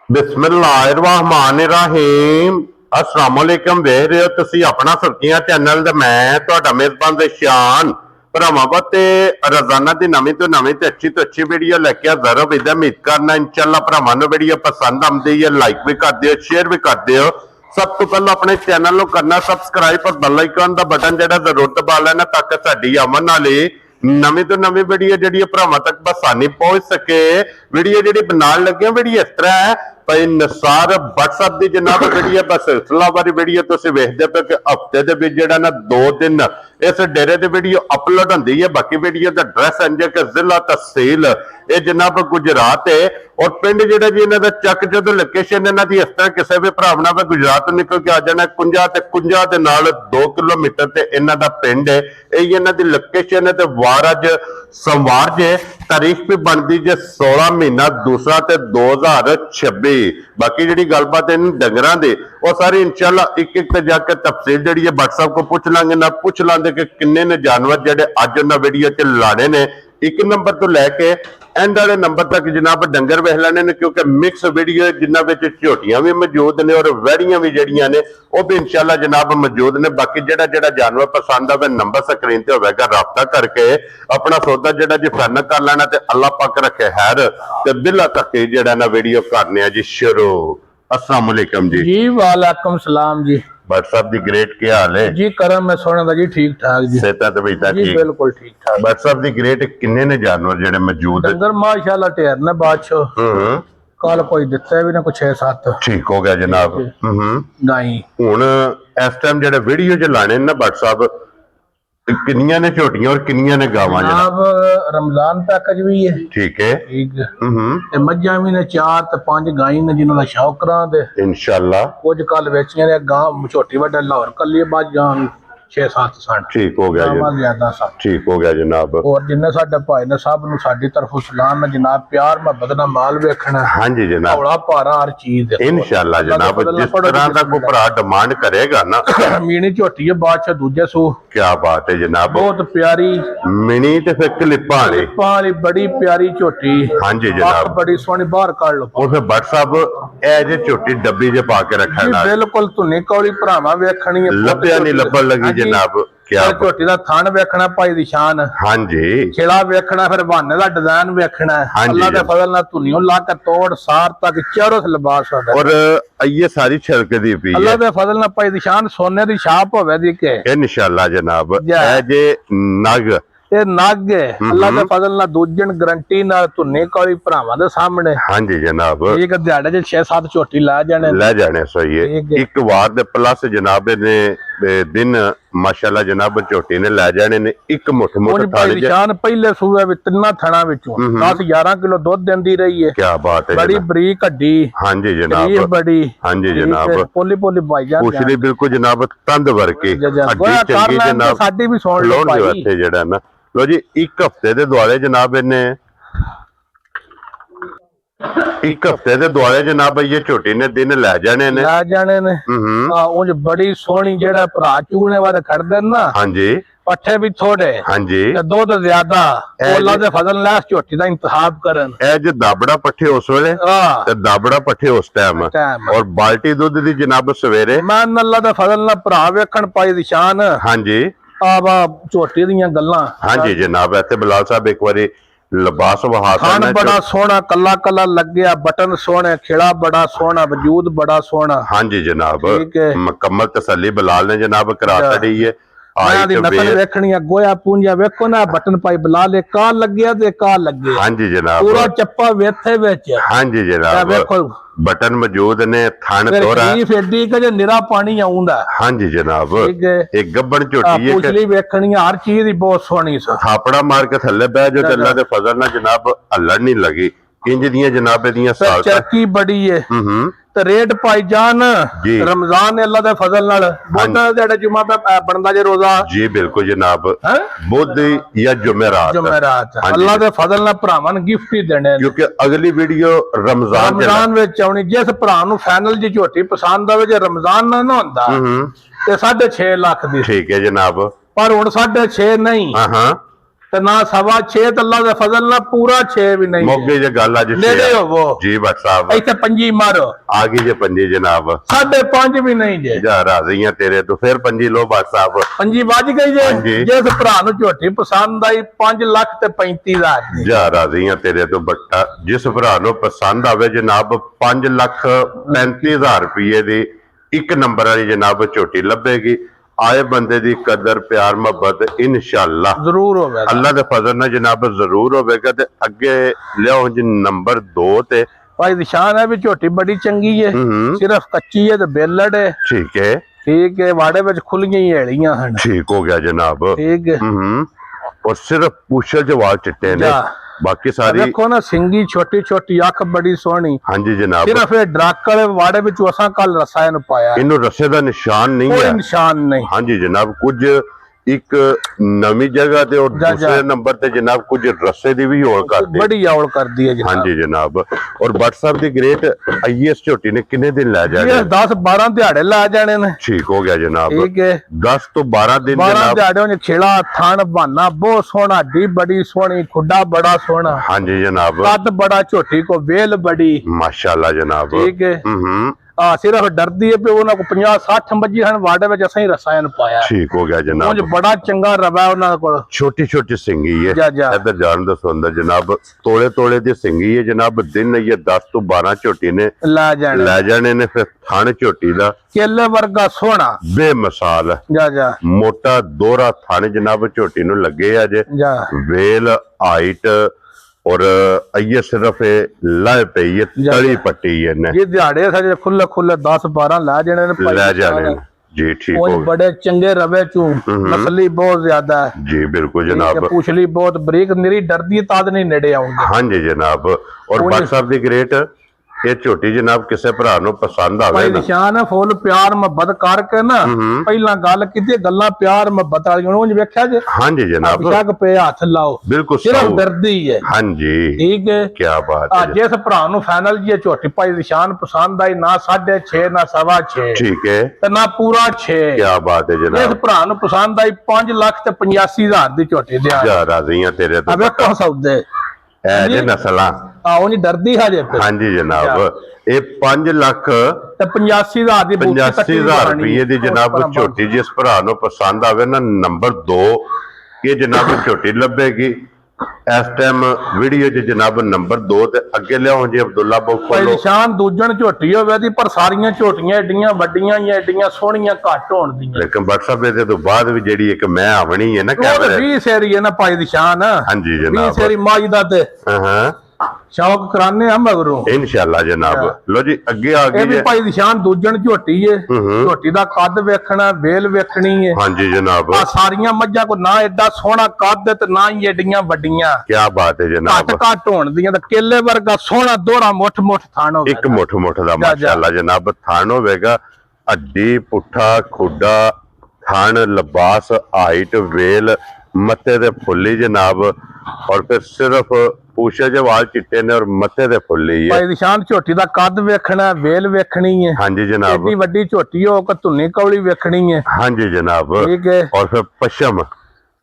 बिस्मिल्लाहिर्रहमानिर्रहीम अस्सलाम वालेकुम देख रहे हो तुसी अपना सुर्खियां चैनल ते मैं तुहाडा मेजबान शान भरावां ते रोजाना दी नवीं तो अच्छी वीडियो लेके हाजिर हो। उम्मीद करना इंशाअल्लाह भरावां नूं वीडियो पसंद आउंदी है, लाइक भी कर दिओ, शेयर भी कर दिओ। सब तो पहले अपने चैनल को करना सबसक्राइब और बेल आइकन का बटन जो जरूर दबा लेना ताकि साडी आमन वाली नवी तो नवी वीडियो जी भरावां तक बसानी पहुंच सके। वीडियो जी बनाने लगे वीडियो इस तरह है भाई निसार व्हाट्सएप की जनाब वीडियो बस सिलसिलावारी वीडियो तुसीं वेखदे पे कि हफ्ते दे विच जिहड़ा ना 2 दिन इस डेरे की वीडियो अपलोड होंदी है। बाकी वीडियो का एड्रैस इंज कि जिला तहसील ये जनाब गुजरात है और पिंड जिहड़ा जी इन्हां दा चक जो लोकेशन इन्हां दी इस तरह किसी भी भरा ने गुजरात निकल के आ जाना कुंजा दे नाल 2 किलोमीटर ते इन्हां दा पिंड है। यही इन्हां दी लोकेशन है ते वार अज सोमवार जे तारीख भी बनती जे 16 महीना दूसरा ते 2026। बाकी जी गलबात इन डंगर की वो सारी इंशाल्लाह एक एक जाके तफसील जी है व्हाट्सएप को पूछ लांगे ना पूछ लांगे कि किन्ने ने जानवर जेडे अज उन्हें वीडियो च लाने ने। 1 नंबर तो लैके एंड वाले नंबर तक जनाब डंगर वेख लेने ने क्योंकि मिक्स वीडियो जिन्होंने झोटियां भी मौजूद ने और वैड़ियां भी जड़ियां ने वह भी इंशाल्लाह जनाब मौजूद ने। बाकी जेड़ा जेड़ा जानवर पसंद आवे नंबर स्क्रीन ते होगा राबता करके अपना सौदा जेड़ा जी फाइनल कर लेना ते अल्लाह पाक रखे हैर ते बिला तक जेड़ा ना वीडियो करने जी शुरू। अस्सलाम वालेकुम जी। जी वालेकुम सलाम जी। व्हाट्सएप दी ग्रेट क्या हाल है जी? करम मैं सोने दा जी ठीक ठाक जी। सेहत ते बेटा जी ठीक बिल्कुल ठीक ठाक। व्हाट्सएप दी ग्रेट किन्ने ने जानवर जेडे मौजूद है? डंगर माशाल्लाह ढेर ने बादशाह। कल कोई दिता भी ना कुछ 6-7 ठीक हो गया जनाब। नहीं हुन इस टाइम जेडे वीडियो च लाने ना व्हाट्सएप किन्नियां ने झोटियां और किन्नियां ने गावां? जनाब रमजान पैकेज भी है। ठीक है। ठीक ते मज्जां भी ने 4 ते 5 गाई ने जिन्हां दा शौक करा दे इंशाल्लाह। कुछ कल बेचियां ने गां छोटी वड्डा लाहौर कल्ली बाजां 6-7 सन। ठीक हो गया जी। ज्यादा सा ठीक हो गया जनाब। और जिन्ने साडे भाई ने सब नु साडी तरफों सलाम है जनाब। प्यार मोहब्बत ना माल वेखना। हां जी जनाब। थोड़ा पारा हर चीज इंशाल्लाह जनाब जिस तरह का कोई भरा डिमांड करेगा ना। मीनी झोटी है बादशाह दूजे सू। क्या बात है जनाब। बहुत प्यारी मिनी ते फिर क्लिपां वाली बड़ी प्यारी झोटी। हां जी जनाब बड़ी सोहनी बाहर काढ लो और फिर व्हाट्सएप ए जे झोटी डब्बी जे पा के रखना बिल्कुल धुनी कौली भरावां वेखनी है लभ्या नहीं लभन लगी जनाब। क्या झोटी दा थान वेखना भाई दी शान। हां जी खिला वेखना फिर बहाने दा डिजाइन वेखना अल्लाह दे फजल नाल धुनियों ला के तोड़ सार तक चारों से लिबास होवे और ये सारी छलक दी पई अल्लाह दे फजल नाल भाई दी शान सोने दी छाप होवे दी के इंशाल्लाह जनाब। ए जे नग ये नग है अल्लाह दे फजल नाल दूजन गारंटी नाल धुनी कौली भरावां दे सामने। हां जी जनाब एक दिहाड़े च 6-7 झोटी ला जाने सही है। एक वार दे प्लस जनाब ने दिन माशाल्लाह जनाब झोटी ने लै जाने ने एक मुठ थाली शान पहले सूबे विच 3 थणा विचों 10-11 किलो दूध देंदी रही है। क्या बात है बड़ी बरीक हड्डी। हां जी जनाब बड़ी। हां जी जनाब पोली पोली भाईजान पूछली बिल्कुल जनाब तंद वर्की हड्डी चंगी जनाब साडी भी सुन लो भाई जेड़ा ना लो जी। एक हफ्ते दे दुआले जनाब इन्ने एक हफ्ते दे दुआले जनाब ये झोटी ने दिन लै जाने ने उंज बड़ी सोहनी जेड़ा भरा चूने वाले खड़दे ना। हां जी पट्ठे भी थोड़े। हां जी दूध ज्यादा अल्लाह दे फजल नाल झोटी दा इंतखाब करन। ए जे दाबड़ा पट्ठे उस वेले ते दाबड़ा पट्ठे उस टाइम और बाल्टी दूध दी जनाब सवेरे मैं अल्लाह दे फजल नाल भरा वेखण पाई दी शान। हां जी आवा झोटी दियां गल्लां। हां जी जनाब इत्थे बिलाल साहब एक बारी लिबास खान बड़ा सोहना कला कला लग्या बटन सोहने खिड़ा बड़ा सोहना वजूद बड़ा सोहना। हां जी जनाब मुकम्मल तसल्ली बिलाल ने जनाब करा दी है। नकल वेखनी है गोया पूंजा वेखो ना बटन पाई बिलाल का लग्या ते का लगे। हां जी जनाब पूरा चप्पा वेथे विच। हां जी जनाब वेखो बटन मौजूद ने थान तोरा फेडी के जे निरा पानी आउंदा। हां जी जनाब एक गब्बन झोटी है पूछली वेखनी हर चीज दी बहुत सोहनी सा। थापड़ा मार के थल्ले बैठ जो अल्लाह दे फजल नाल जनाब हल्लण नहीं लगी इंज दियां जनाब दियां साल चरकी बड़ी है ते रेट पाई जान रमजान अल्लाह दे फजल नाल बुध जेड़ा जुमा पे बनदा जे रोजा। जी बिल्कुल जनाब बुध या जुमेरात अल्लाह दे फजल नाल भरावां नूं गिफ्ट ही देने क्योंकि अगली वीडियो रमजान विच आउणी। जिस भरा नूं फाइनल जी झोटी पसंद आवे जे रमजान ना हुंदा ते 6.5 लाख दी। ठीक है जनाब पर हुण 6.5 नहीं ਤੇ ਨਾ 6.5 ਤੇ ਅੱਲਾ ਦੇ ਫਜ਼ਲ ਨਾਲ ਪੂਰਾ 6 ਵੀ ਨਹੀਂ ਮੋਗੇ ਜੇ ਗੱਲ ਅੱਜ ਨੇੜੇ ਹੋਵੋ ਜੀ ਬਟ ਸਾਹਿਬ ਇੱਥੇ ਪੰਜੀ ਮਾਰੋ ਆ ਗਈ ਜੇ ਪੰਜੀ ਜਨਾਬ 5.5 ਵੀ ਨਹੀਂ ਜੇ ਜਾ ਰਾਜ਼ੀਆਂ ਤੇਰੇ ਤੋਂ ਫਿਰ ਪੰਜੀ ਲੋ ਬਟ ਸਾਹਿਬ ਪੰਜੀ ਵੱਜ ਗਈ ਜੇ ਜਿਸ ਭਰਾ ਨੂੰ ਝੋਟੀ ਪਸੰਦ ਆਈ 5 ਲੱਖ ਤੇ 35,000 ਜਾ ਰਾਜ਼ੀਆਂ ਤੇਰੇ ਤੋਂ ਬੱਟਾ ਜਿਸ ਭਰਾ ਨੂੰ ਪਸੰਦ ਆਵੇ ਜਨਾਬ 5,35,000 ਰੁਪਏ ਦੀ ਇੱਕ ਨੰਬਰ ਵਾਲੀ ਜਨਾਬ ਝੋਟੀ ਲੱਭੇਗੀ ਆਏ ਬੰਦੇ ਦੀ ਕਦਰ ਪਿਆਰ ਮੁਹੱਬਤ ਇਨਸ਼ਾਅੱਲਾ ਜ਼ਰੂਰ ਹੋਵੇਗਾ ਅੱਲਾ ਦੇ ਫਜ਼ਲ ਨਾਲ ਜਨਾਬ ਜ਼ਰੂਰ ਹੋਵੇਗਾ ਤੇ ਅੱਗੇ ਲਿਆਓ ਜੀ ਨੰਬਰ 2 ਤੇ ਭਾਈ ਨਿਸ਼ਾਨ ਹੈ ਵੀ ਝੋਟੀ ਬੜੀ ਚੰਗੀ ਹੈ ਸਿਰਫ ਕੱਚੀ ਹੈ ਤੇ ਬੇਲੜ ਹੈ ਠੀਕ ਹੈ ਠੀਕ ਹੈ ਵਾੜੇ ਵਿੱਚ ਖੁੱਲੀਆਂ ਹੀ ਹੇਲੀਆਂ ਹਨ ਠੀਕ ਹੋ ਗਿਆ ਜਨਾਬ ਠੀਕ ਹੈ ਔਰ ਸਿਰਫ ਪੁੱਛਲ ਜਵਾਲ ਚਿੱਟੇ ਨੇ ਬਾਕੀ ਸਾਰੀ ਦੇਖੋ ਨਾ ਸਿੰਗੀ ਛੋਟੀ ਛੋਟੀ ਅੱਖ ਬੜੀ ਸੋਹਣੀ ਹਾਂਜੀ ਜਨਾਬ ਸਿਰਫ ਇਹ ਡਰਾਕਲ ਵਾੜੇ ਵਿੱਚ ਅਸਾਂ ਕੱਲ ਰਸਾਇਣ ਨੂੰ ਪਾਇਆ ਇਹਨੂੰ ਰਸੇ ਦਾ ਨਿਸ਼ਾਨ ਨਹੀਂ ਕੋਈ ਹੈ ਨਿਸ਼ਾਨ ਨਹੀਂ ਹਾਂਜੀ ਜਨਾਬ ਕੁਝ ਇੱਕ ਨਵੀਂ ਜਗ੍ਹਾ ਤੇ ਔਰ ਦੂਸਰੇ ਨੰਬਰ ਤੇ ਜਨਾਬ ਕੁਝ ਰਸੇ ਦੀ ਵੀ ਹੌਲ ਕਰਦੀ ਬੜੀ ਹੌਲ ਕਰਦੀ ਹੈ ਜਨਾਬ ਹਾਂਜੀ ਜਨਾਬ ਔਰ WhatsApp ਦੀ ਗ੍ਰੇਟ ਆਈਐਸ ਝੋਟੀ ਨੇ ਕਿੰਨੇ ਦਿਨ ਲੈ ਜਾਣੇ ਇਹ 10 12 ਦਿਹਾੜੇ ਲਾ ਜਾਣੇ ਨੇ ਠੀਕ ਹੋ ਗਿਆ ਜਨਾਬ ਠੀਕ ਹੈ 10 ਤੋਂ 12 ਦਿਨ 12 ਜਨਾਬ ਦਿਹਾੜੇ ਉਹਨੇ ਖੇੜਾ ਥਣ ਬਹਾਨਾ ਬਹੁਤ ਸੋਹਣਾ ਢੀ ਬੜੀ ਸੋਹਣੀ ਖੁੱਡਾ ਬੜਾ ਸੋਹਣਾ ਹਾਂਜੀ ਜਨਾਬ ਕੱਦ ਬੜਾ ਝੋਟੀ ਕੋ ਵੇਲ ਬੜੀ ਮਾਸ਼ਾਅੱਲਾ ਜਨਾਬ ਠੀਕ ਹੈ ਸਿਰਫ ਡਰਦੀ ਹੈ ਵੀ ਉਹਨਾਂ ਕੋ 50 60 ਮੱਝੀ ਹਨ ਵਾੜੇ ਵਿੱਚ ਅਸਾਂ ਹੀ ਰਸਾਇਣ ਪਾਇਆ ਠੀਕ ਹੋ ਗਿਆ ਜਨਾਬ ਉਹ ਬੜਾ ਚੰਗਾ ਰਵਾ ਉਹਨਾਂ ਕੋਲ ਛੋਟੀ ਛੋਟੀ ਸਿੰਗੀ ਹੈ ਇੱਧਰ ਜਾਣ ਦਾ ਸੁੰਦਰ ਜਨਾਬ ਤੋਲੇ ਤੋਲੇ ਦੀ ਸਿੰਗੀ ਹੈ ਜਨਾਬ ਦਿਨ ਇਹ 10 ਤੋਂ 12 ਝੋਟੀ ਨੇ ਲੈ ਜਾਣੇ ਨੇ ਫਿਰ ਥਣ ਝੋਟੀ ਦਾ ਕੇਲੇ ਵਰਗਾ ਸੋਹਣਾ ਬੇਮਿਸਾਲ ਮੋਟਾ ਦੋਹਰਾ ਥਣ ਜਨਾਬ ਝੋਟੀ ਨੂੰ ਲੱਗੇ ਆ ਜੇ ਵੇਲ ਹਾਈਟ और ये सिर्फ लाए पे ये तली पट्टी है ने ये दिहाड़े सारे खुले खुले 10 12 ला जाने जी ठीक हो बड़े चंगे रवे चू नस्ली बहुत ज्यादा है जी बिल्कुल जनाब पूछली बहुत बरीक निरी डरदी ताद नहीं नेड़े आऊंगे हाँ जी जनाब और WhatsApp दी ग्रेट ਇਹ ਝੋਟੀ ਜਨਾਬ ਕਿਸੇ ਭਰਾ ਨੂੰ ਪਸੰਦ ਆਵੇ ਭਾਈ ਨਿਸ਼ਾਨ ਹੈ ਫੁੱਲ ਪਿਆਰ ਮੁਹੱਬਤ ਕਰਕੇ ਨਾ ਪਹਿਲਾਂ ਗੱਲ ਕੀਤੀ ਗੱਲਾਂ ਪਿਆਰ ਮੁਹੱਬਤ ਵਾਲੀਆਂ ਉਹ ਵੇਖਿਆ ਜੇ ਹਾਂਜੀ ਜਨਾਬ ਸ਼ੱਕ ਪੇ ਹੱਥ ਲਾਓ ਬਿਲਕੁਲ ਸਿਰਫ ਦਰਦੀ ਹੈ ਹਾਂਜੀ ਠੀਕ ਹੈ ਕੀ ਬਾਤ ਹੈ ਜਿਸ ਭਰਾ ਨੂੰ ਫਾਈਨਲ ਜੀ ਝੋਟੀ ਭਾਈ ਨਿਸ਼ਾਨ ਪਸੰਦ ਆਈ ਨਾ 6.5 ਨਾ 6.5 ਠੀਕ ਹੈ ਤੇ ਨਾ ਪੂਰਾ 6 ਕੀ ਬਾਤ ਹੈ ਜਨਾਬ ਜਿਸ ਭਰਾ ਨੂੰ ਪਸੰਦ ਆਈ 5 ਲੱਖ ਤੇ 85,000 ਦੀ ਝੋਟੀ ਦਿਆ ਜਾ ਰਾਜ਼ੀਆਂ ਤੇਰੇ ਤੋਂ ਵੇਖੋ ਸੌਦੇ ਇਹ ਜੇ ਨਸਲਾਂ ਉਹ ਨਹੀਂ ਡਰਦੀ ਹਜੇ ਹਾਂਜੀ ਜਨਾਬ ਇਹ 5 ਲੱਖ ਤੇ 85,000 ਦੀ 85,000 ਰੁਪਏ ਦੀ ਜਨਾਬ ਝੋਟੀ ਜਿਸ ਭਰਾ ਨੂੰ ਪਸੰਦ ਆਵੇ ਨਾ ਨੰਬਰ 2 ਇਹ ਜਨਾਬ ਝੋਟੀ ਲੱਭੇਗੀ ਇਸ ਟਾਈਮ ਵੀਡੀਓ 'ਚ ਜਨਾਬ ਨੰਬਰ 2 ਤੇ ਅੱਗੇ ਲਿਆਓ ਜੀ ਅਬਦੁੱਲਾ ਬੋਖੋ ਨਿਸ਼ਾਨ ਦੂਜਣ ਝੋਟੀ ਹੋਵੇ ਦੀ ਪਰ ਸਾਰੀਆਂ ਝੋਟੀਆਂ ਏਡੀਆਂ ਵੱਡੀਆਂ ਜਾਂ ਏਡੀਆਂ ਸੋਹਣੀਆਂ ਘੱਟ ਹੋਣ ਦੀਆਂ ਲੇਕਿਨ WhatsApp ਇਹਦੇ ਤੋਂ ਬਾਅਦ ਵੀ ਜਿਹੜੀ ਇੱਕ ਮੈਂ ਆਵਣੀ ਹੈ ਨਾ ਕੈਮਰੇ 20 ਸੇਰੀ ਹੈ ਨਾ ਭਾਈ ਨਿਸ਼ਾਨ ਹਾਂਜੀ ਜਨਾਬ 20 ਸੇਰੀ ਮਾਜਦਾ ਤੇ ਸ਼ੌਕ ਕਰਾਨੇ ਆ ਮਗਰੋਂ ਇਨਸ਼ਾਅੱਲਾ ਜਨਾਬ ਲੋ ਜੀ ਅੱਗੇ ਆ ਗਈ ਇਹ ਵੀ ਭਾਈ ਨਿਸ਼ਾਨ ਦੂਜਣ ਝੋਟੀ ਏ ਝੋਟੀ ਦਾ ਕੱਦ ਵੇਖਣਾ ਵੇਲ ਵੇਖਣੀ ਏ ਹਾਂਜੀ ਜਨਾਬ ਆ ਸਾਰੀਆਂ ਮੱਝਾਂ ਕੋ ਨਾ ਐਡਾ ਸੋਹਣਾ ਕੱਦ ਤੇ ਨਾ ਹੀ ਏਡੀਆਂ ਵੱਡੀਆਂ ਕੀ ਬਾਤ ਹੈ ਜਨਾਬ ਘੱਟ ਹੋਣ ਦੀਆਂ ਤੇ ਕੇਲੇ ਵਰਗਾ ਸੋਹਣਾ ਦੋਹਰਾ ਮੁੱਠ ਮੁੱਠ ਥਾਣ ਹੋਵੇ ਇੱਕ ਮੁੱਠ ਮੁੱਠ ਦਾ ਮਾਸ਼ਾਅੱਲਾ ਜਨਾਬ ਥਾਣ ਹੋਵੇਗਾ ਅੱਡੀ ਪੁੱਠਾ ਖੁੱਡਾ ਥਾਣ ਲਿਬਾਸ ਹਾਈਟ ਵੇਲ ਮੱਥੇ ਦੇ ਫੁੱਲੀ ਜਨਾਬ ਔਰ ਫਿਰ ਸਿਰਫ ਪੂਛੇ ਦੇ ਵਾਲ ਚਿੱਟੇ ਨੇ ਔਰ ਮੱਥੇ ਦੇ ਫੁੱਲੀ ਹੈ ਭਾਈ ਨਿਸ਼ਾਨ ਝੋਟੀ ਦਾ ਕੱਦ ਵੇਖਣਾ ਵੇਲ ਵੇਖਣੀ ਹੈ ਹਾਂਜੀ ਜਨਾਬ ਏਡੀ ਵੱਡੀ ਝੋਟੀ ਹੋ ਕਿ ਧੁੰਨੀ ਕੌਲੀ ਵੇਖਣੀ ਹੈ ਹਾਂਜੀ ਜਨਾਬ ਠੀਕ ਹੈ ਔਰ ਫਿਰ ਪਸ਼ਮ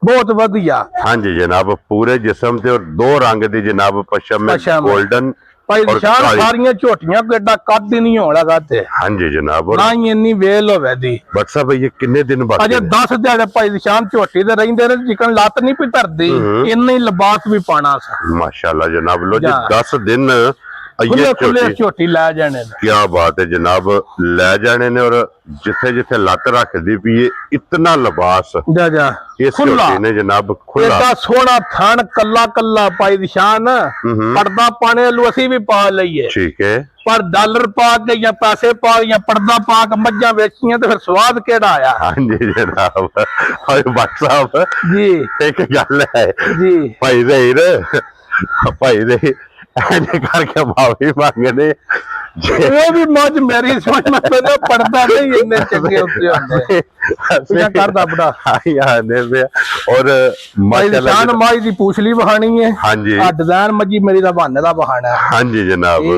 ਬਹੁਤ ਵਧੀਆ ਹਾਂਜੀ ਜਨਾਬ ਪੂਰੇ ਜਿਸਮ ਤੇ ਔਰ 2 ਰੰਗ ਦੀ ਜਨਾਬ ਪਸ਼ਮ ਹੈ 골ਡਨ ਭਾਈ ਨਿਸ਼ਾਨ ਸਾਰੀਆਂ ਝੋਟੀਆਂ ਕੋ ਐਡਾ ਕੱਦ ਹੀ ਨਹੀਂ ਹੋਣਾਗਾ ਤੇ ਹਾਂਜੀ ਜਨਾਬ ਨਾ ਹੀ ਇੰਨੀ ਵੇਲ ਹੋਵੇ ਦੀ WhatsApp ਇਹ ਕਿੰਨੇ ਦਿਨ ਬਾਅਦ ਅਜੇ 10 ਦਿਹਾੜੇ ਭਾਈ ਨਿਸ਼ਾਨ ਝੋਟੀ ਤੇ ਰਹਿੰਦੇ ਨੇ ਚਿਕਨ ਲੱਤ ਨਹੀਂ ਪਈ ਧਰਦੀ ਇੰਨਾ ਹੀ ਲਿਬਾਸ ਵੀ ਪਾਣਾ ਸੀ ਮਾਸ਼ਾਅੱਲਾ ਜਨਾਬ ਲੋ ਜੀ 10 ਦਿਨ ਝੋਟੀ ਲੈ ਜਾਣੇ ਨੇ ਕੀ ਬਾਤ ਹੈ ਜਨਾਬ ਲੈ ਜਾਣੇ ਨੇ ਔਰ ਜਿੱਥੇ ਜਿੱਥੇ ਲੱਤ ਰੱਖਦੀ ਪਈ ਇਤਨਾ ਲਿਬਾਸ ਇਸ ਝੋਟੀ ਨੇ ਜਨਾਬ ਖੁੱਲਾ ਇਹਦਾ ਸੋਹਣਾ ਥਣ ਕੱਲਾ ਕੱਲਾ ਪਾਈ ਨਿਸ਼ਾਨ ਪਰਦਾ ਪਾਣੇ ਨੂੰ ਅਸੀਂ ਵੀ ਪਾ ਲਈਏ ਠੀਕ ਹੈ ਪਰ ਡਾਲਰ ਪਾ ਕੇ ਜਾਂ ਪੈਸੇ ਪਾ ਜਾਂ ਪਰਦਾ ਪਾ ਕੇ ਮੱਝਾਂ ਵੇਚੀਆਂ ਤੇ ਫਿਰ ਸਵਾਦ ਕਿਹੜਾ ਆਇਆ ਹਾਂਜੀ ਜਨਾਬ ਹਾਏ WhatsApp ਜੀ ਇੱਕ ਗੱਲ ਹੈ ਜੀ ਭਾਈ ਦੇ ਐਨੇ ਕਰਕੇ ਮਾਫੀ ਮੰਗਦੇ ਇਹ ਵੀ ਮੱਝ ਮੇਰੀ ਸਮਝ ਮੈਂ ਪਹਿਲਾਂ ਪੜਦਾ ਨਹੀਂ ਇੰਨੇ ਚੰਗੇ ਉੱਤੇ ਹੁੰਦੇ क्या करदा बड़ा और निशान माई दी पूछली बहानी है। हाँ जी डिजाइन मजी मेरी दा बहाने दा बहाना है। हाँ जी जनाब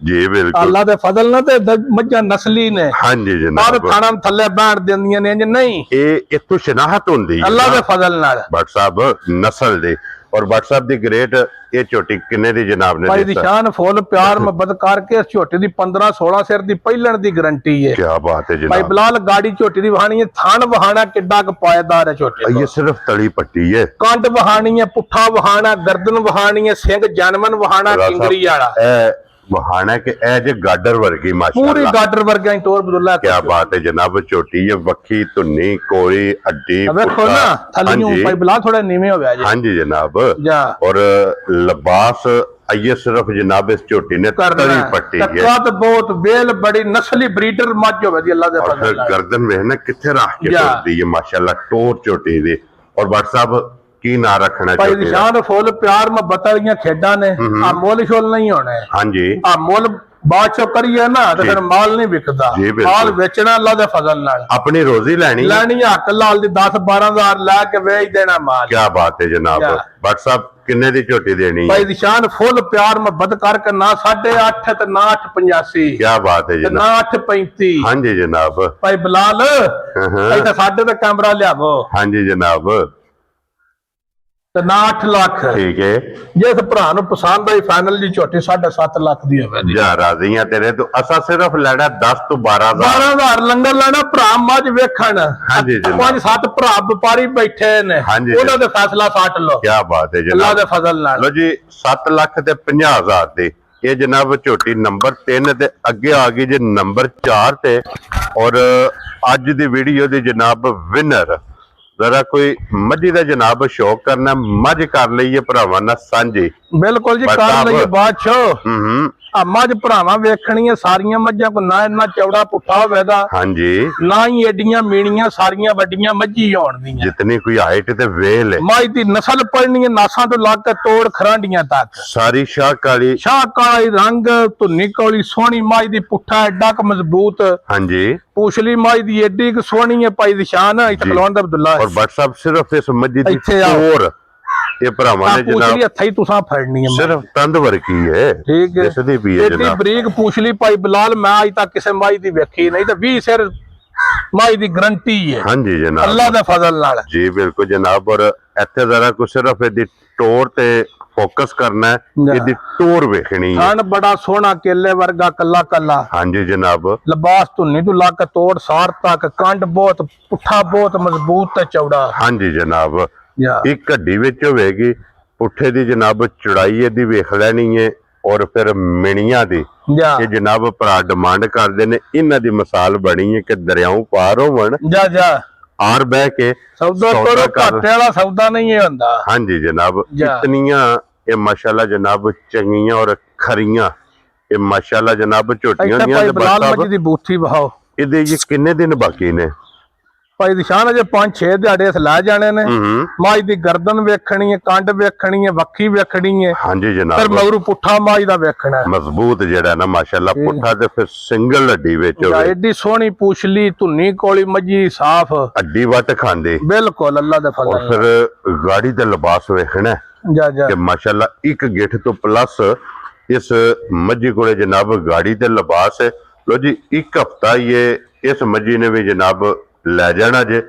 जी बिल्कुल अल्लाह दे फजल ना ते मज्जा नस्ली ने। हाँ जी जनाब थाना थल्ले बैठ देंदियां ने इंज नहीं ए इत्थों शनाहत हुंदी अल्लाह दे फजल नाल भट्ट साहब नस्ल दे और भट्ट साहब दी ग्रेट ये झोटी किन्ने दी जनाब ने भाई निशान फुल प्यार मोहब्बत करके इस झोटी दी 15-16 सिर दी पहलण दी गारंटी है। क्या बात है जनाब भाई बिलाल गाड़ी झोटी दी वहानी है थान वहाना किड्डा क पायदार है झोटी ये सिर्फ तली पट्टी है कंड वहानी है पुट्ठा वहाना गर्दन वहानी है सिंह जानवन वहाना किंगरी वाला वहाना के ऐज गाडर वर्गी माशाल्लाह पूरी गाडर वर्गा ही तौर अब्दुल्ला क्या बात है जनाब चोटी ये वक्खी धुन्नी कोरी अड्डी देखो ना थलियों भाई बिलाल थोड़ा नीवे हो गया जी। हाँ जी जनाब और लिबास आइए सिर्फ जनाब इस चोटी ने तली पट्टी है कद बहुत बेल बड़ी नस्ली ब्रीडर मज हो गई अल्लाह दे फजल नाल गर्दन में है ना किथे रख के चलती है माशाल्लाह टोर चोटी दी और भट्ट साहब की ना रखना भाई निशान फुल प्यार मोहब्बत वाली खेडा ने आ मोल शोल नहीं होने। हाँ जी आ मोल बादशाह करिए ना तो फिर माल नहीं बिकदा माल बेचना अल्लाह दे फजल नाल अपनी रोजी लेनी हक लाल दी 10-12 हजार ला के बेच देना माल। क्या बात है जनाब भट्ट साहब किन्ने दी झोटी देनी भाई निशान फुल प्यार मोहब्बत करके ना 8.5 ते ना 8.85 क्या बात है जनाब ना 8.35 हाँ जी जनाब भाई बिलाल इधर साडे ते कैमरा लियावो हाँ जी जनाब ना 8 लाख ठीक है जिस भरा नु पसंद आई फाइनल जी झोटी 7.5 लाख दी होवे जा राजी हैं तेरे तो असा सिर्फ लेना 10 तो 12,000 लंगर लेना भरा मज वेखण। हाँ जी जनाब 5-7 भरा व्यापारी बैठे ने उन्हां दे फैसला 60 लो। क्या बात है जनाब अल्लाह दे फजल नाल लो जी 7 लाख ते 50,000 दी ये जनाब झोटी नंबर 3 ते अगे आ गई जी नंबर 4 ते और अज दी वीडियो दी जनाब विनर जरा कोई मजी का जनाब शौक करना मज कर लीए भरावां नाल सांझी बिल्कुल जी कर लईए बादशाह आ मज भरावां वेखणियां सारियां मज्जां को ना इन्ना चौड़ा पुट्ठा होवेगा हाँ जी ना ही एडियां मीणियां सारियां वड्डियां मज्जी होण दियां जितनी कोई हाइट ते वेल है मज दी नस्ल पढ़नी है नासां तो लग के तोड़ खरांडियां तक सारी शाह काली रंग धुन्नी कोली सोहनी मज दी पुट्ठा एडा क मजबूत हाँ जी पूछली मज दी एडी क सोहनी है भाई निशान इत्थे खलोन दा अब्दुल्ला और भट्ट साहब सिर्फ इस मजी दी तोड़ ये भरावां ने जनाब हथाई तुसां फड़नी है सिर्फ तंद वर्की है ठीक है जिसदी भी है जनाब बरीक पूछली भाई बिलाल मैं अज तक किसी माई दी वेखी नहीं तो 20 सिर माई दी गारंटी है। हाँ जी जनाब अल्लाह दे फजल नाल जी बिल्कुल जनाब और इत्थे जरा को सिर्फ इहदी टोर ते फोकस करना है इहदी टोर वेखनी है खान बड़ा सोहना केले वर्गा कल्ला कल्ला। हाँ जी जनाब लिबास धुन्नी तो लग के तोड़ सार तक कंड बहुत पुट्ठा बहुत मजबूत ते चौड़ा। हाँ जी जनाब एक हड्डी विच होवेगी पुट्ठे दी जनाब चौड़ाई इहदी वेख लैनी है और फिर मिणियां दी ये जनाब भरा डिमांड करदे ने इन्हां दी मिसाल बनी है कि दरियाओं पार होवन जा आर बह के सौदा करो घाटे वाला सौदा नहीं है हुंदा। हाँ जी जनाब इतनियां ये माशाल्लाह जनाब चंगियां और खरियां ये माशाल्लाह जनाब झोटियां दियां बिलाल मजी दी बूथी बहाओ इहदे ये किन्ने दिन बाकी ने भाई निशान अजे 5-6 दिहाड़े लै जाने ने माई दी गर्दन वेखनी है कंड वेखनी है वक्खी वेखनी है। हाँ जी जनाब फिर मगरू पुट्ठा माई दा वेखना मजबूत जेड़ा ना माशाल्लाह पुट्ठा ते फिर सिंगल हड्डी विच होवे एडी सोहनी पूछली धुन्नी कोली मजी साफ हड्डी वट खांदे बिल्कुल अल्लाह दे फजल और फिर गाड़ी दा लिबास वेखना जा कि माशाल्लाह एक गिठ तो प्लस इस मजी कोले जनाब गाड़ी ते लिबास है। लो जी एक हफ्ता ये इस मजी ने भी जनाब लै जाना जे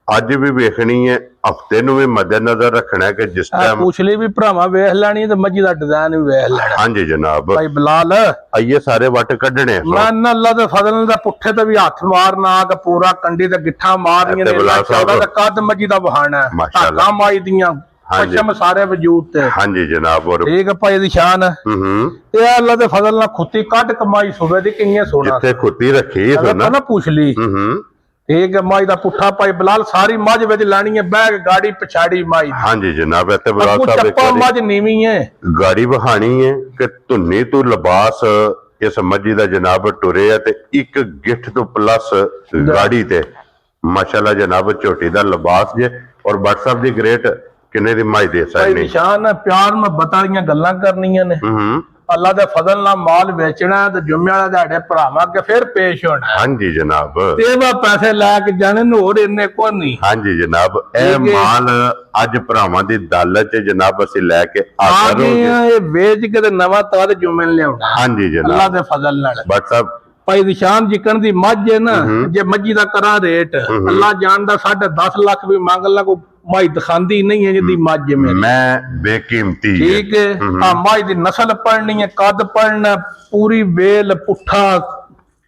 अज भी वेखनी है हफ्ते नु भी मद्देनजर रखना है कि जिस टाइम पूछली भी भरावां वेख लैनी ते मजी दा डिजाइन भी वेख लेना। हाँ जी जनाब भाई बिलाल आइए सारे वट कढने मैं अल्लाह दे फजल दा पुट्ठे ते भी हाथ मारना के पूरा कंडी ते गिट्ठा मारनियां ने चौड़ा ते कद मजी दा बहाना है माशाल्लाह माई दियां पश्चिम सारे वजूद ते। हाँ जी जनाब और ठीक है भाई दी शान ये अल्लाह दे फजल नाल खुती कट कमाई सुबह दी किंगे सोना जिथे खुती रखी है ना पूछली ठीक है माई दा पुट्ठा पाई बिलाल सारी मज विच लानी है बैग गाड़ी पछाड़ी माई। हाँ जी जनाब इत्थे बिलाल साहब चप्पा मज नीवी है गाड़ी बहानी है कि धुन्नी तो लिबास इस मजी दा जनाब टुरे है ते एक गिठ तो प्लस गाड़ी ते माशाल्लाह जनाब झोटी दा लिबास जे और भट्ट साहब दी ग्रेट किन्ने दी माई दे सकदी निशान प्यार में बताइयां गल्लां करनियां ने ਅੱਲਾ ਦੇ ਫਜ਼ਲ ਨਾਲ ਮਾਲ ਵੇਚਣਾ ਤੇ ਜੁਮੇ ਵਾਲੇ ਦਿਹਾੜੇ ਭਰਾਵਾਂ ਕੇ ਫਿਰ ਪੇਸ਼ ਹੋਣਾ। ਹਾਂਜੀ ਜਨਾਬ, ਤੇ ਵਾ ਪੈਸੇ ਲੈ ਕੇ ਜਾਣੇ ਨੂੰ ਹੋਰ ਇੰਨੇ ਕੋ ਨਹੀਂ। ਹਾਂਜੀ ਜਨਾਬ, ਇਹ ਮਾਲ ਅੱਜ ਭਰਾਵਾਂ ਦੀ ਦਾਲਤ ਚ ਜਨਾਬ ਅਸੀਂ ਲੈ ਕੇ ਆ ਗਏ ਆ। ਇਹ ਵੇਚ ਕੇ ਤੇ ਨਵਾਂ ਤਾਦ ਜੁਮੇ ਨੂੰ ਲਿਆਉਣਾ। ਹਾਂਜੀ ਜਨਾਬ, ਅੱਲਾ ਦੇ ਫਜ਼ਲ ਨਾਲ। ਬਟ ਸਾਹਿਬ ਭਾਈ ਨਿਸ਼ਾਨ ਜਿਕਣ ਦੀ ਮੱਝ ਹੈ ਨਾ, ਜੇ ਮੱਝੀ ਦਾ ਕਰਾਂ ਰੇਟ ਅੱਲਾ ਜਾਣਦਾ 10.5 ਲੱਖ ਵੀ ਮੰਗ ਲਾ ਕੋ ਮਾਈ ਦਿਖਾਂਦੀ ਨਹੀਂ ਹੈ ਜਿਹਦੀ ਮੱਝ ਹੈ ਮੇਰੀ। ਮੈਂ ਬੇਕੀਮਤੀ ਠੀਕ ਹੈ। ਆ ਮਾਈ ਦੀ ਨਸਲ ਪੜਨੀ ਹੈ, ਕੱਦ ਪੜਨਾ, ਪੂਰੀ ਵੇਲ ਪੁੱਠਾ,